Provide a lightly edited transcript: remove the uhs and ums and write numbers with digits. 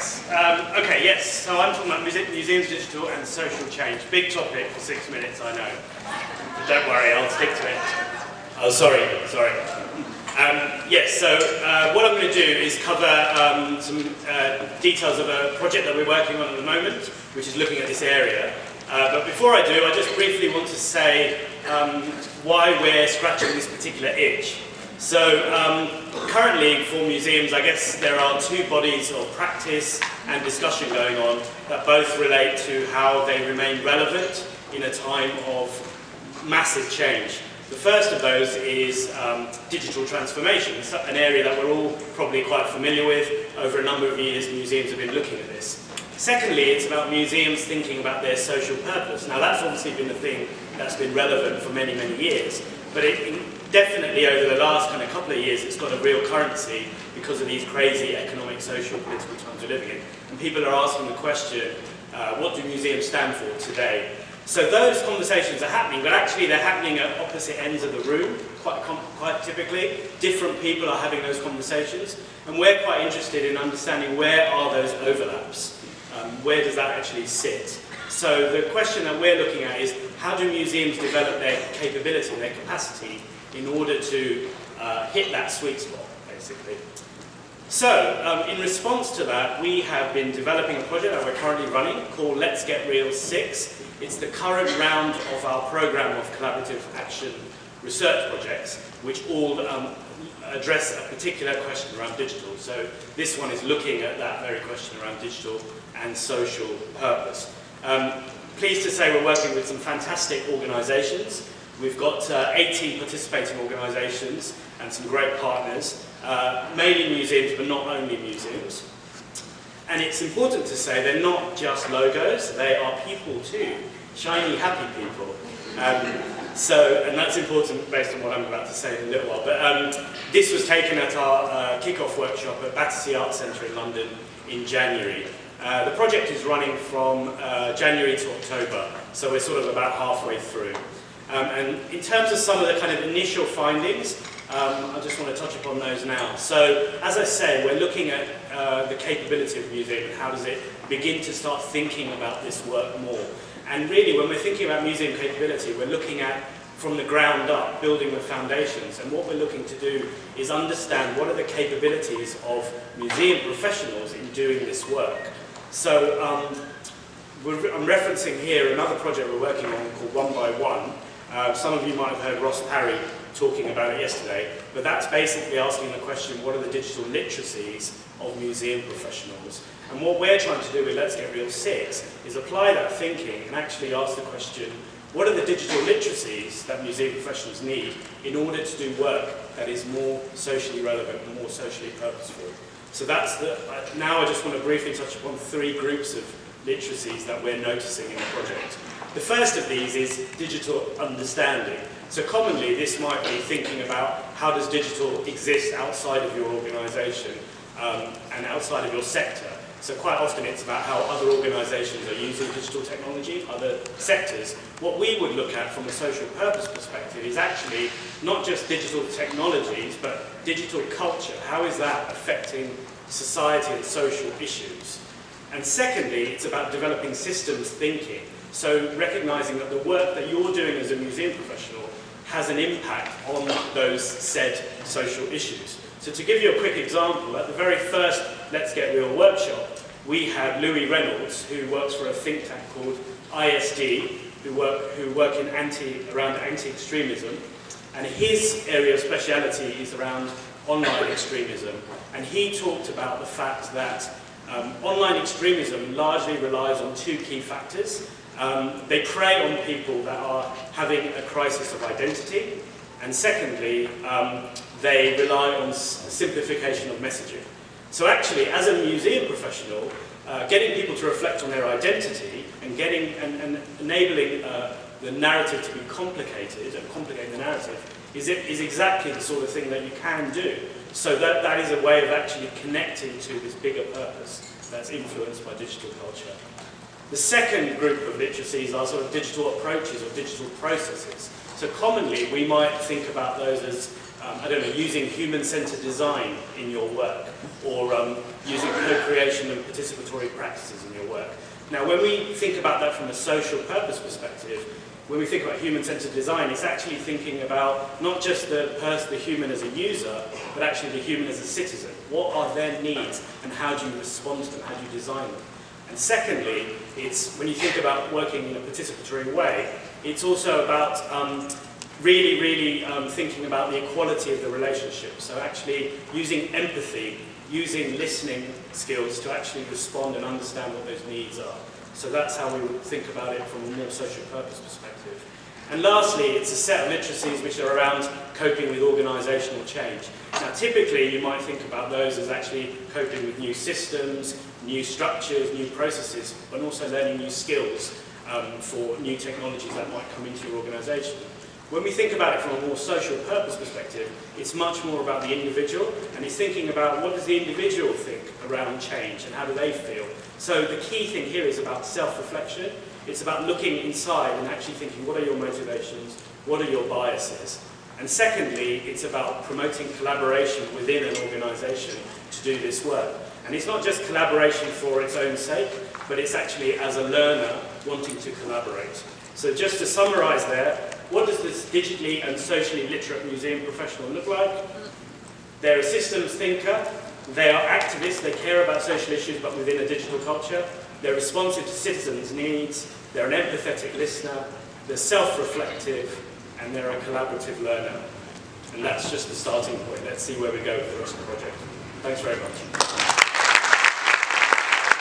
Okay, yes, so I'm talking about museums, digital and social change. Big topic for 6 minutes, I know. But don't worry, I'll stick to it. Oh, sorry. Yes, so what I'm going to do is cover some details of a project that we're working on at the moment, which is looking at this area. But before I do, I just briefly want to say why we're scratching this particular itch. So currently for museums, I guess there are two bodies of practice and discussion going on that both relate to how they remain relevant in a time of massive change. The first of those is digital transformation. It's an area that we're all probably quite familiar with. Over a number of years, museums have been looking at this. Secondly, it's about museums thinking about their social purpose. Now that's obviously been a thing that's been relevant for many, many years, but definitely over the last kind of couple of years it's got a real currency because of these crazy economic, social, political times we're living in. And people are asking the question, what do museums stand for today? So those conversations are happening, but actually they're happening at opposite ends of the room, quite typically. Different people are having those conversations, and we're quite interested in understanding where are those overlaps. Where does that actually sit? So the question that we're looking at is, how do museums develop their capability, their capacity, in order to hit that sweet spot, basically? So, in response to that, we have been developing a project that we're currently running called Let's Get Real 6. It's the current round of our program of collaborative action research projects, which all address a particular question around digital. So this one is looking at that very question around digital and social purpose. Pleased to say we're working with some fantastic organisations. We've got 18 participating organisations and some great partners, mainly museums, but not only museums. And it's important to say they're not just logos, they are people too, shiny, happy people. And that's important based on what I'm about to say in a little while. But this was taken at our kick-off workshop at Battersea Arts Centre in London in January. The project is running from January to October, so we're sort of about halfway through. And in terms of some of the kind of initial findings, I just want to touch upon those now. So, as I say, we're looking at the capability of the museum and how does it begin to start thinking about this work more. And really, when we're thinking about museum capability, we're looking at, from the ground up, building the foundations. And what we're looking to do is understand what are the capabilities of museum professionals in doing this work. So, I'm referencing here another project we're working on called One by One. Some of you might have heard Ross Parry talking about it yesterday, but that's basically asking the question, what are the digital literacies of museum professionals? And what we're trying to do with Let's Get Real 6 is apply that thinking and actually ask the question, what are the digital literacies that museum professionals need in order to do work that is more socially relevant and more socially purposeful? So that's now I just want to briefly touch upon three groups of literacies that we're noticing in the project. The first of these is digital understanding. So commonly this might be thinking about how does digital exist outside of your organisation and outside of your sector. So quite often it's about how other organisations are using digital technology, other sectors. What we would look at from a social purpose perspective is actually not just digital technologies, but digital culture. How is that affecting society and social issues? And secondly, it's about developing systems thinking. So recognising that the work that you're doing as a museum professional has an impact on those said social issues. So to give you a quick example, at the very first Let's Get Real workshop, we had Louis Reynolds, who works for a think tank called ISD, who work in around anti-extremism, and his area of speciality is around online extremism. And he talked about the fact that online extremism largely relies on two key factors. They prey on people that are having a crisis of identity, and secondly, they rely on simplification of messaging. So actually, as a museum professional, getting people to reflect on their identity and enabling the narrative to be complicated and complicate the narrative is exactly the sort of thing that you can do. So that is a way of actually connecting to this bigger purpose that's influenced by digital culture. The second group of literacies are sort of digital approaches or digital processes. So commonly we might think about those as I don't know, using human-centered design in your work, or using co-creation and participatory practices in your work. Now, when we think about that from a social purpose perspective, when we think about human-centered design, it's actually thinking about not just the human as a user, but actually the human as a citizen. What are their needs, and how do you respond to them, how do you design them? And secondly, it's when you think about working in a participatory way, it's also about really thinking about the equality of the relationship. So actually using empathy, using listening skills to actually respond and understand what those needs are. So that's how we would think about it from a more social purpose perspective. And lastly, it's a set of literacies which are around coping with organisational change. Now typically you might think about those as actually coping with new systems, new structures, new processes, but also learning new skills for new technologies that might come into your organisation. When we think about it from a more social purpose perspective, it's much more about the individual, and it's thinking about what does the individual think around change and how do they feel. So the key thing here is about self-reflection. It's about looking inside and actually thinking, what are your motivations, what are your biases? And secondly, it's about promoting collaboration within an organisation to do this work. And it's not just collaboration for its own sake, but it's actually as a learner wanting to collaborate. So just to summarise there, what does this digitally and socially literate museum professional look like? They're a systems thinker, they are activists, they care about social issues but within a digital culture, they're responsive to citizens' needs, they're an empathetic listener, they're self-reflective, and they're a collaborative learner. And that's just the starting point. Let's see where we go with the rest of the project. Thanks very much.